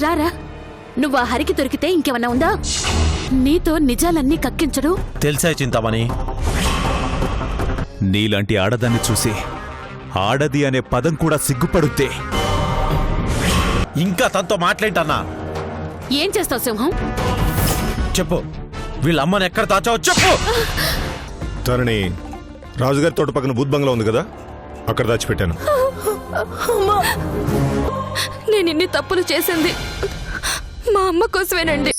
రారా, నువ్వు ఆ హరికి దొరికితే ఇంకేమన్నా ఉందా? నీతో నిజాలన్నీ కక్కించడు. తెలుసా చింతామణి, నీలాంటి ఆడదాన్ని చూసి ఆడది అనే పదం కూడా సిగ్గుపడుద్దే. ఇంకా తనతో మాట్లాడన్నా? ఏం చేస్తావు సింహం? చెప్పు, వీళ్ళ అమ్మని ఎక్కడ దాచావో చెప్పు. తనని రాజుగారి తోట పక్కన బూత్ బంగ్లా ఉంది కదా, అక్కడ దాచిపెట్టాను. నేను ఇన్ని తప్పులు చేసింది మా అమ్మ కోసమేనండి.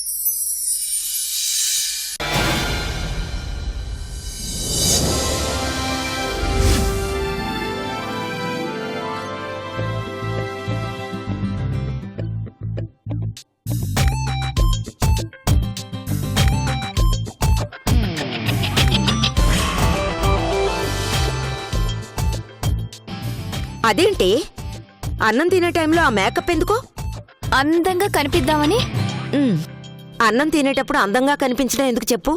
అదేంటి అన్నం తినే టైంలో ఆ మేకప్ ఎందుకో? అందంగా కనిపిద్దామని. అన్నం తినేటప్పుడు అందంగా కనిపించడం ఎందుకు చెప్పు?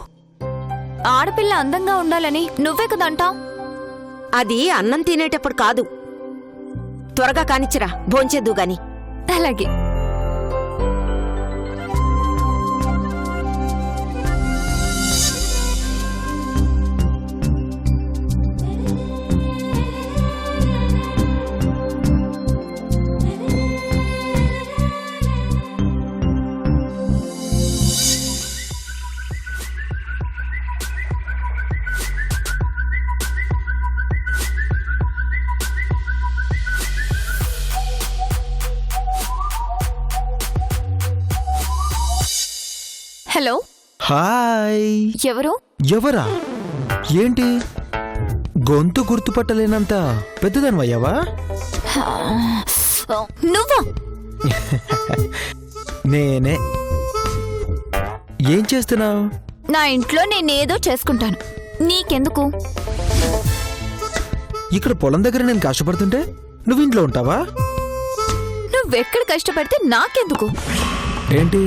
ఆడపిల్ల అందంగా ఉండాలని నువ్వే కదా అంటావు. అది అన్నం తినేటప్పుడు కాదు. త్వరగా కానిచ్చిరా, భోంచేద్దు గాని. అలాగే. హలో. హాయ్. ఎవరు? ఎవరా? ఏంటి గొంతు గుర్తుపట్టలేనంత పెద్దదనివయ్యావా? నువ్వా? నేనే. ఏం చేస్తున్నావు? నా ఇంట్లో నేనేదో చేసుకుంటాను, నీకెందుకు? ఇక్కడ పొలం దగ్గర నేను కష్టపడుతుంటే నువ్వు ఇంట్లో ఉంటావా? నువ్వెక్కడ కష్టపడితే నాకెందుకు? ఏంటి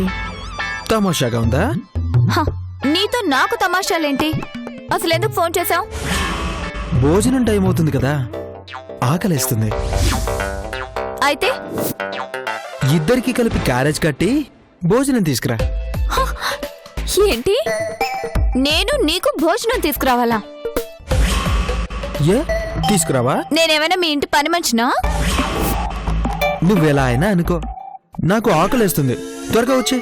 తమాషాగా ఉందా? నీతో నాకు తమాషాలేంటి? అసలు ఎందుకు ఫోన్ చేశావు? భోజనం టైం అవుతుంది కదా, ఆకలేస్తుంది. అయితే ఇద్దరికి కలిపి క్యారేజ్ కట్టి భోజనం తీసుకురా. ఏంటి, నేను నీకు భోజనం తీసుకురావాలా? ఏ తీసుకురావా? నేనేమైనా మీ ఇంటి పని మనిషినా? నువ్వెలా అయినా అనుకో, నాకు ఆకలేస్తుంది, త్వరగా వచ్చి.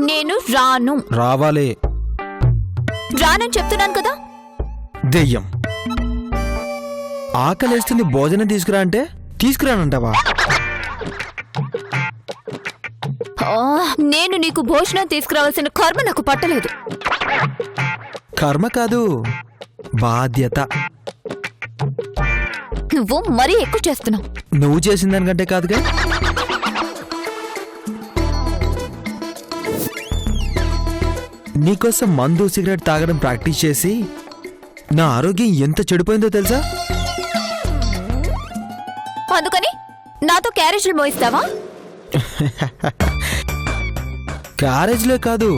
నేను రాను. రావాలి. రానని చెప్తున్నాను కదా. దెయ్యం. ఆకలేస్తుంది, భోజనం తీసుకురా అంటే తీసుకురానంటావా? నేను నీకు భోజనం తీసుకురావాల్సిన కర్మ నాకు పట్టలేదు. కర్మ కాదు, బాధ్యత. నువ్వు మరీ ఎక్కువ చేస్తున్నావు. నువ్వు చేసిన దానికంటే కాదుగా. నీకోసం మందు సిగరెట్ తాగడం ప్రాక్టీస్ చేసి నా ఆరోగ్యం ఎంత చెడిపోయిందో తెలుసా? అందుకని నాతో క్యారేజీలు మోయిస్తావా? క్యారేజ్లే కాదు,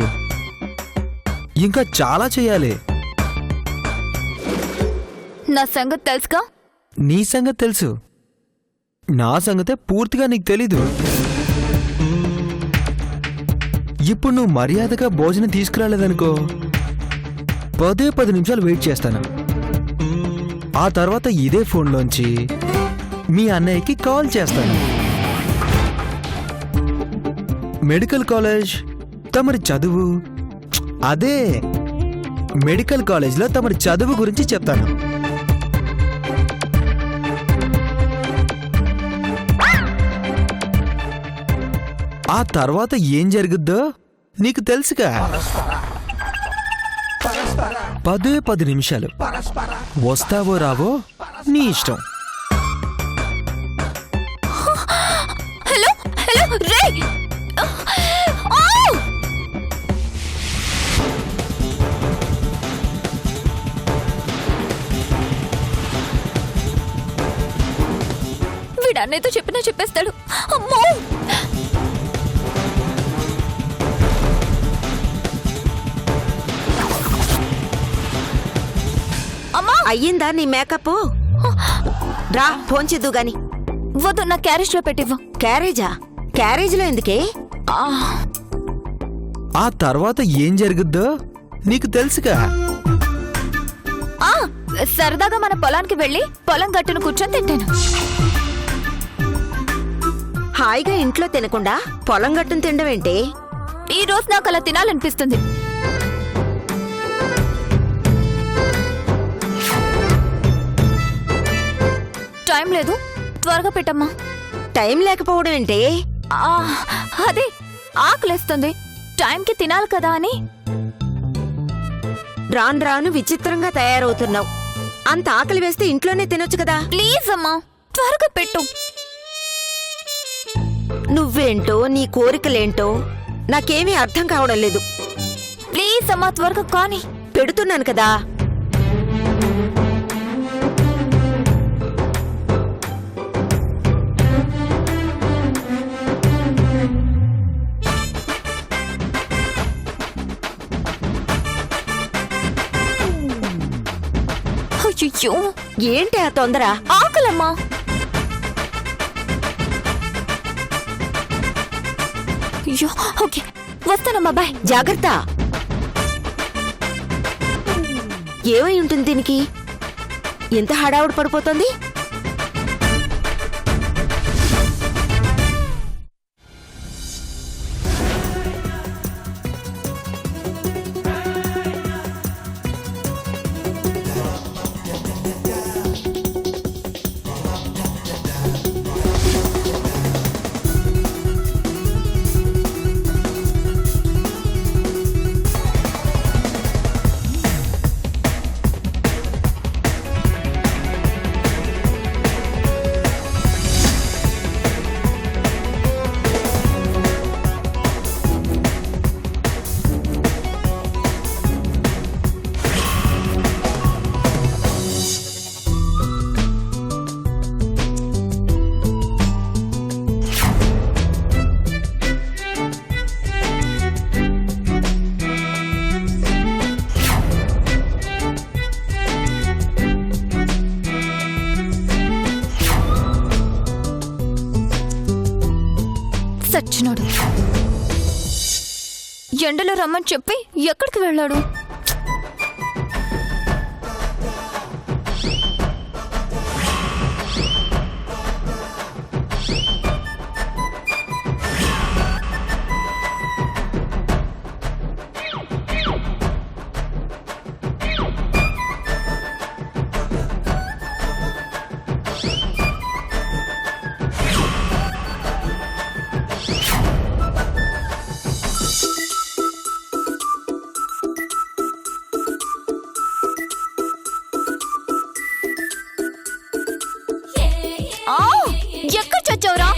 ఇంకా చాలా చెయ్యాలి. నా సంగతి తెలుసుగా. నీ సంగతి తెలుసు, నా సంగతే పూర్తిగా నీకు తెలీదు. ఇప్పుడు నువ్వు మర్యాదగా భోజనం తీసుకురాలేదనుకో, 10 నిమిషాలు వెయిట్ చేస్తాను. ఆ తర్వాత ఇదే ఫోన్లోంచి మీ అన్నయ్యకి కాల్ చేస్తాను. మెడికల్ కాలేజ్, తమరి చదువు, అదే మెడికల్ కాలేజ్లో తమరి చదువు గురించి చెప్తాను. ఆ తర్వాత ఏం జరుగుద్దో నీకు తెలుసుగా. 10 నిమిషాలు. వస్తావో రావో నీ ఇష్టం. హలో హలో రే. వీడు అన్నయ్యతో చెప్పినా చెప్పేస్తాడు. అమ్మో. అయ్యిందా నీ మేకప్? రా, ఫోన్ చేద్దు గాని. వద్దు, నా క్యారేజ్ లో పెట్టివ్వు. క్యారేజా? క్యారేజీలో ఎందుకే? ఆ, ఆ తర్వాత ఏం జరుగుద్దో నీకు తెలుసుగా. ఆ, సరదాగా మన పొలానికి వెళ్ళి పొలం గట్టును కూర్చొని తింటాను. హాయిగా ఇంట్లో తినకుండా పొలం గట్టును తినడమేంటే? ఈ రోజు నాకు అలా తినాలనిపిస్తుంది. టైం లేదు, త్వరగా పెట్టమ్మా. టైం లేకపోవడం ఏంటే? ఆ, అదే ఆకలేస్తుంది, టైంకి తినాలి కదా అని. రాను రాను విచిత్రంగా తయారవుతున్నావు. అంత ఆకలి వేస్తే ఇంట్లోనే తినొచ్చు కదా. ప్లీజ్ అమ్మా, త్వరగా పెట్టు. నువ్వేంటో నీ కోరికలేంటో నాకేమీ అర్థం కావడం లేదు. ప్లీజ్ అమ్మా, త్వరగా కానీ. పెడుతున్నాను కదా. అయ్యో, ఏంటి ఆ తొందర? ఆకలమ్మా. అయ్యో, ఓకే, వస్తానమ్మా, బాయ్. జాగ్రత్త. ఏమై ఉంటుంది దీనికి? ఎంత హడావుడి పడిపోతుంది? సచ్చినాడు. ఎండలో రమ్మని చెప్పి ఎక్కడికి వెళ్ళాడు? ఆ, ఎక్కడ చచ్చావురా?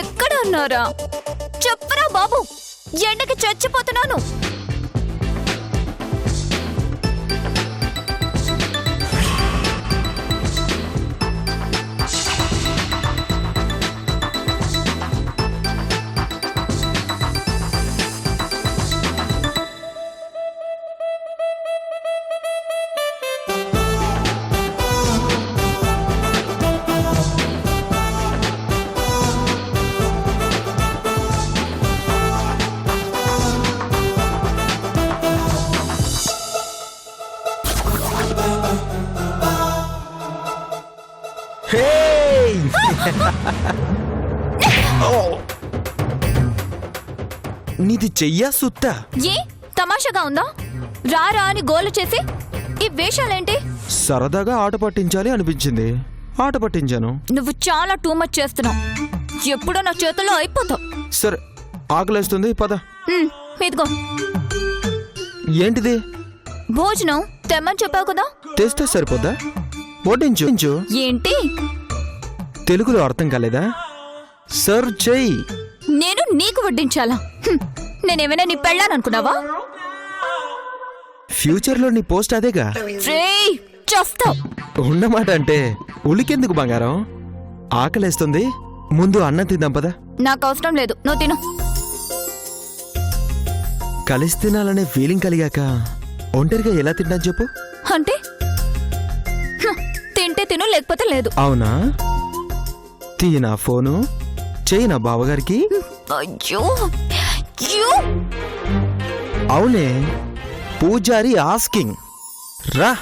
ఎక్కడ ఉన్నారా? చెప్పరా బాబు, ఎండకి చచ్చిపోతున్నాను. హేయ్! నీది చెయ్యా సుత్తా? ఏ తమాషాగా ఉందా? రారా అని గోలు చేసి ఈ వేషాలేంటి? సరదాగా ఆట పట్టించాలి అనిపించింది, ఆట పట్టించాను. నువ్వు చాలా టూ మచ్ చేస్తున్నావు. ఎప్పుడో నా చేతుల్లో అయిపోతావు. సరే, ఆకలేస్తుంది, పద. ఇదిగో ఏంటిది? భోజనం తెమ్మని చెప్పావు కదా. తెస్తే సరిపోద్దా? వడ్డించు. ఏంటి? తెలుగులో అర్థం కాలేదా? సర్వ్ చెయ్యి. నేను నీకు వడ్డించాలా? నేనేమైనా నీ పెళ్ళాననుకున్నావా? ఫ్యూచర్లో నీ పోస్ట్ అదేగా. రేయ్, చస్తావ్. ఉన్నమాట అంటే ఉలికెందుకు బంగారం? ఆకలేస్తుంది, ముందు అన్నం తిందాం పదా. నాకు అవసరం లేదు, నువ్వు తిను. కలిసి తినాలనే ఫీలింగ్ కలిగాక ఒంటరిగా ఎలా తింటాను చెప్పు? అంటే తింటే తిను లేకపోతే లేదు. అవునా? తీనా ఫోను, చేయనా బావగారికి? అయ్యో అయ్యో. అవునే, పూజారి ఆస్కింగ్. రా.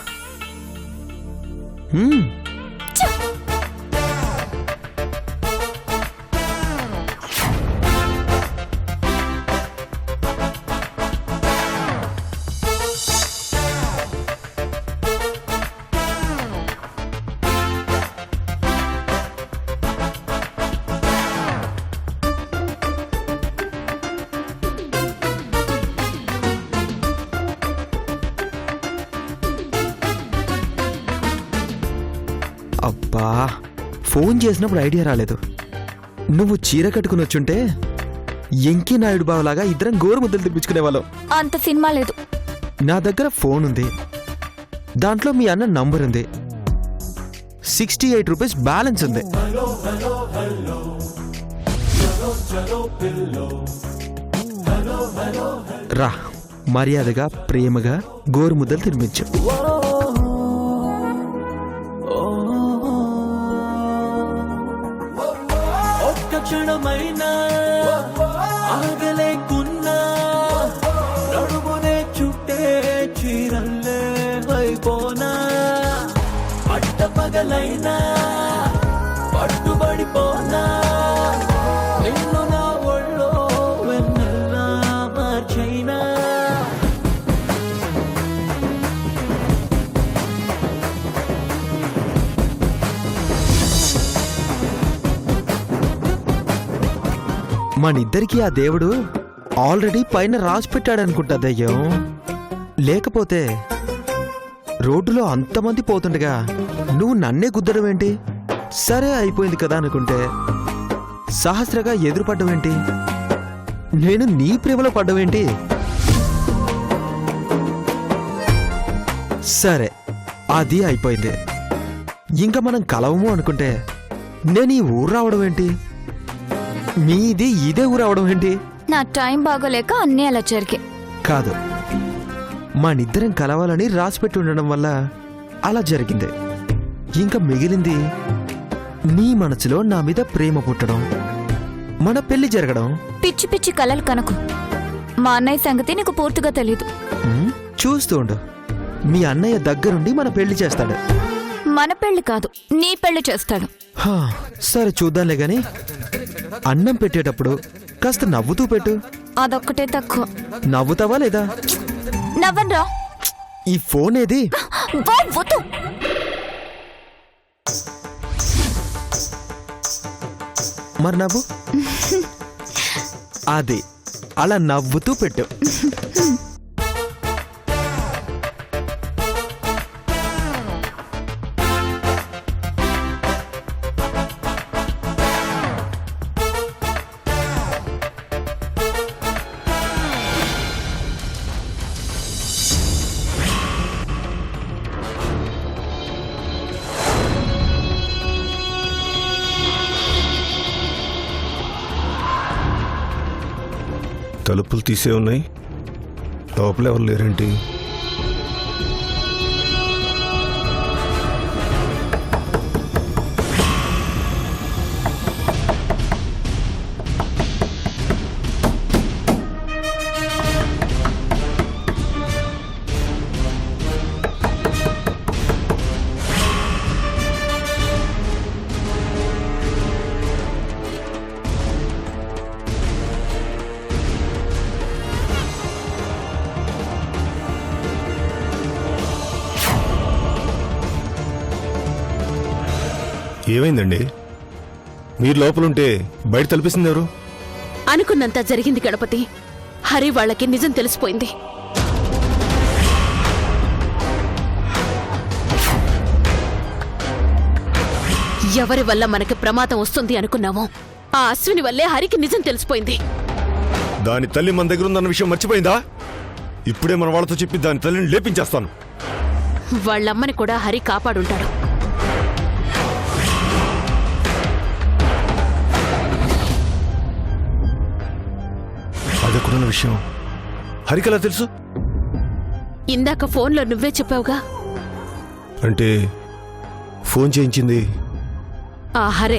అబ్బా, ఫోన్ చేసినప్పుడు ఐడియా రాలేదు. నువ్వు చీర కట్టుకుని వచ్చుంటే ఎంకీ నాయుడు బావలాగా ఇద్దరం గోరు ముద్దలు తెప్పించుకునేవాళ్ళం. అంత సినిమా లేదు. నా దగ్గర ఫోన్ ఉంది, దాంట్లో మీ అన్న నంబర్ ఉంది, 68 రూపీస్ బ్యాలెన్స్ ఉంది. రా, మర్యాదగా ప్రేమగా గోరు ముద్దలు తినిపించు. క్షణమైనా ఆగలేకున్నా నడుమునే చుట్టే చీరల్లే అయిపోనా, పట్ట పగలైనా పట్టుబడిపోనా, నిన్ను నా ఒళ్ళో వెన్నెల్లా మార్చైనా. మనిద్దరికి ఆ దేవుడు ఆల్రెడీ పైన రాసి పెట్టాడనుకుంటా దయ్యం. లేకపోతే రోడ్డులో అంతమంది పోతుండగా నువ్వు నన్నే గుద్దడం ఏంటి? సరే అయిపోయింది కదా అనుకుంటే సహస్రగా ఎదురుపడ్డవేంటి? నేను నీ ప్రేమలో పడ్డవేంటి? సరే, అది అయిపోయింది. ఇంకా మనం కలవము అనుకుంటే నేను ఈ ఊరు రావడం ఏంటి? మీది ఇదే ఊరు అవడం ఏంటి? నా టైం బాగోలేక అన్నీ అలా జరిగాయి. కాదు, మనిద్దరం కలవాలని రాసిపెట్టి ఉండడం వల్ల అలా జరిగింది. ఇంకా మిగిలింది నీ మనసులో నా మీద ప్రేమ పుట్టడం, మన పెళ్లి జరగడం. పిచ్చి పిచ్చి కలలు కనకు. మా అన్నయ్య సంగతి నీకు పూర్తిగా తెలీదు. చూస్తూ ఉండు, మీ అన్నయ్య దగ్గరుండి మన పెళ్లి చేస్తాడు. మన పెళ్లి కాదు, నీ పెళ్లి చేస్తాడు. హా, సరే చూద్దాంలే గాని అన్నం పెట్టేటప్పుడు కాస్త నవ్వుతూ పెట్టు. అదొక్కటే తక్కువ. నవ్వుతావా లేదా? నవ్వన్రా. ఈ ఫోన్ ఏది? వద్దు. మరి నవ్వు. అది అలా నవ్వుతూ పెట్టు. తలుపులు తీసే ఉన్నాయి, లోపల ఎవరు లేరేంటి? ఏమైందండి? మీరు లోపలుంటే బయట తలపిస్తుంది ఎవరు? అనుకున్నంత జరిగింది గణపతి. హరి వాళ్ళకి నిజం తెలిసిపోయింది. ఎవరి వల్ల మనకి ప్రమాదం వస్తుంది అనుకున్నామో ఆ అశ్విని వల్లే హరికి నిజం తెలిసిపోయింది. దాని తల్లి మన దగ్గర ఉందన్న విషయం మర్చిపోయిందా? ఇప్పుడే మన వాళ్ళతో చెప్పి దాని తల్లిని లేపించేస్తాను. వాళ్ళమ్మని కూడా హరి కాపాడుంటాడు. అదెక్కడున్న విషయం హరికెలా తెలుసు? ఇందాక ఫోన్లో నువ్వే చెప్పావుగా. అంటే ఫోన్ చేయించింది ఆ హరే.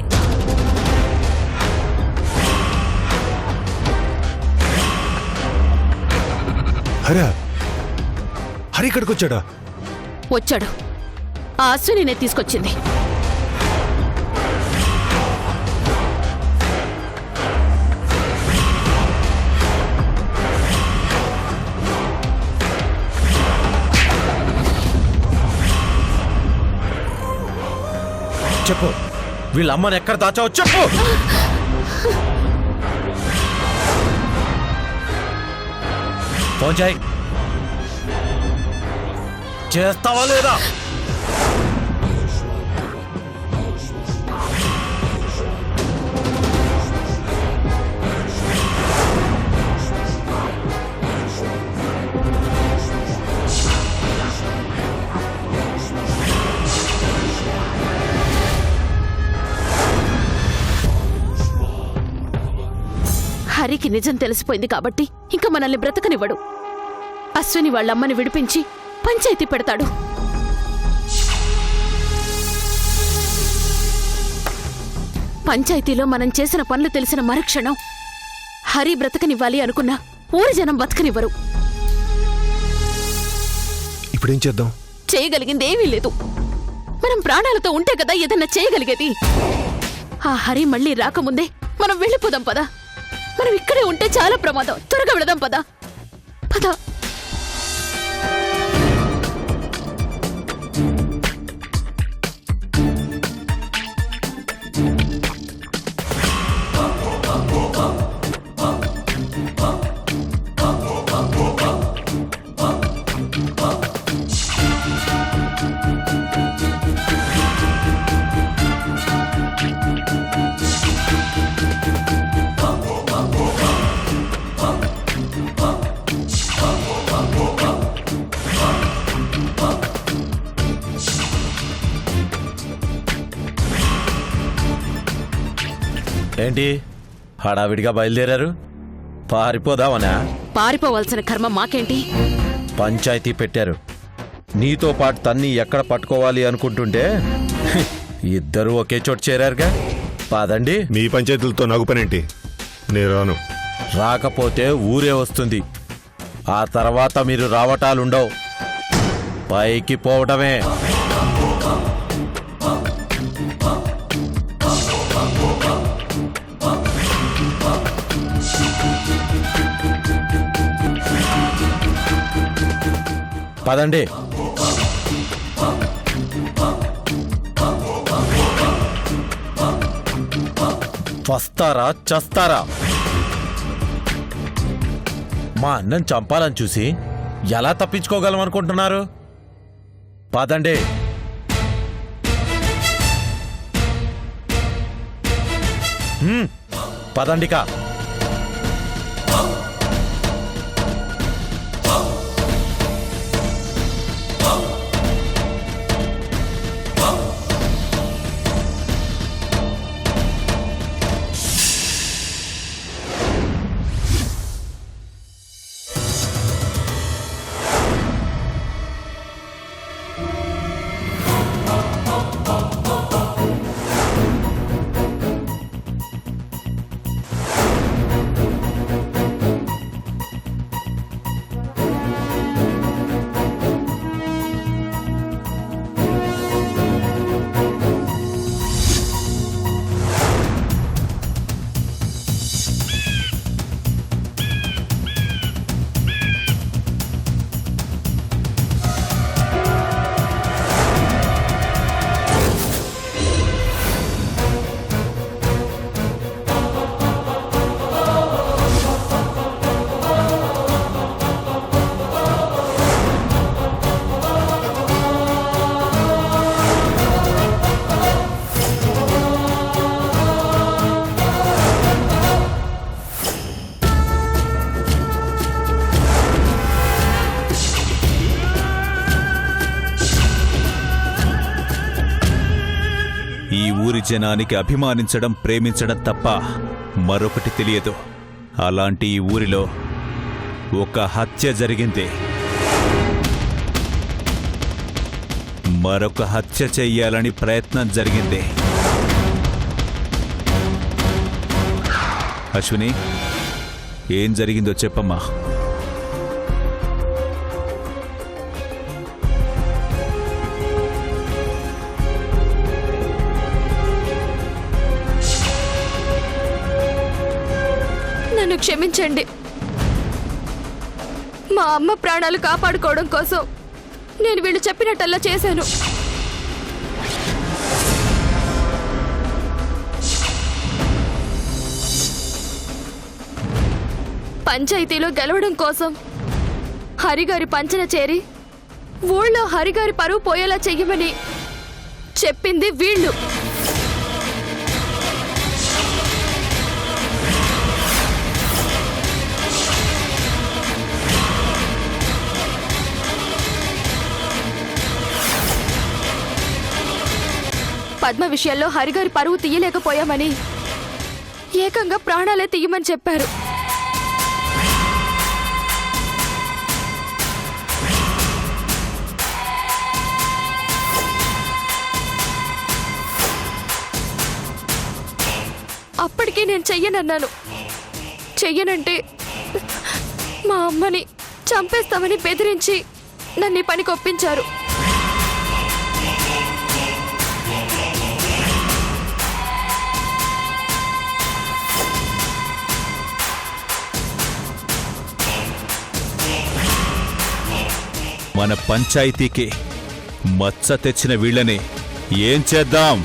హరా? హరి ఇక్కడికి వచ్చాడా? వచ్చాడు. ఆ అశ్వినినే తీసుకొచ్చింది. చెప్పు, వీళ్ళ అమ్మని ఎక్కడ దాచావో చెప్పు. ఫోన్ చేయి. చేస్తావా లేదా? హరికి నిజం తెలిసిపోయింది కాబట్టి ఇంకా మనల్ని బ్రతకనివ్వడు. అశ్విని వాళ్ళమ్మని విడిపించి పంచాయతీ పెడతాడు. పంచాయతీలో మనం చేసిన పనులు తెలిసిన మరుక్షణం హరి బ్రతకనివ్వాలి అనుకున్నా ఊరి జనం బతకనివ్వరు. ఇప్పుడేం చేద్దాం? చేయగలిగింది ఏమీ లేదు. మనం ప్రాణాలతో ఉంటే కదా ఏదన్నా చేయగలిగేది. ఆ హరి మళ్ళీ రాకముందే మనం వెళ్ళిపోదాం పదా. మనం ఇక్కడే ఉంటే చాలా ప్రమాదం. త్వరగా వెళదాం పదా. పద. ఏంటి హడావిడిగా బయలుదేరారు? పారిపోదామనా? పారిపోవాల్సిన కర్మ మాకేంటి? పంచాయతీ పెట్టారు. నీతో పాటు తన్ని ఎక్కడ పట్టుకోవాలి అనుకుంటుంటే ఇద్దరు ఒకే చోటు చేరారుగా. పదండి. మీ పంచాయతీలతో నాకు పనేంటి? నేను రాను. రాకపోతే ఊరే వస్తుంది. ఆ తర్వాత మీరు రావటాలుండవు, పైకి పోవటమే. పదండి. వస్తారా చస్తారా? మా అన్నం చంపాలని చూసి ఎలా తప్పించుకోగలం అనుకుంటున్నారు? పదండి. పదండికా. ఈ ఊరి జనానికి అభిమానించడం, ప్రేమించడం తప్ప మరొకటి తెలియదు. అలాంటి ఈ ఊరిలో ఒక హత్య జరిగింది. మరొక హత్య చెయ్యాలని ప్రయత్నం జరిగింది. అశ్విని, ఏం జరిగిందో చెప్పమ్మా. నన్ను క్షమించండి. మా అమ్మ ప్రాణాలు కాపాడుకోవడం కోసం నేను వీళ్ళు చెప్పినట్టల్లా చేశాను. పంచాయతీలో గెలవడం కోసం హరిగారి పంచన చేరి ఊళ్ళో హరిగారి పరువు పోయేలా చెయ్యమని చెప్పింది వీళ్ళు. పద్మ విషయాల్లో హరిగారి పరువు తీయలేకపోయామని ఏకంగా ప్రాణాలే తీయమని చెప్పారు. అప్పటికీ నేను చెయ్యనన్నాను. చెయ్యనంటే మా అమ్మని చంపేస్తామని బెదిరించి నన్ను ఈ పనికి ఒప్పించారు. మన పంచాయతీకి మచ్చ తెచ్చిన వీళ్ళని ఏం చేద్దాం?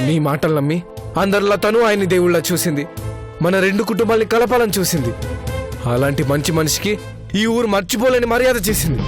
నీ మాటలు నమ్మి అందరిలా తను ఆయన దేవుళ్ళ చూసింది. మన రెండు కుటుంబాల్ని కలపాలని చూసింది. అలాంటి మంచి మనిషికి ఈ ఊరు మర్చిపోలేని మర్యాద చేసింది.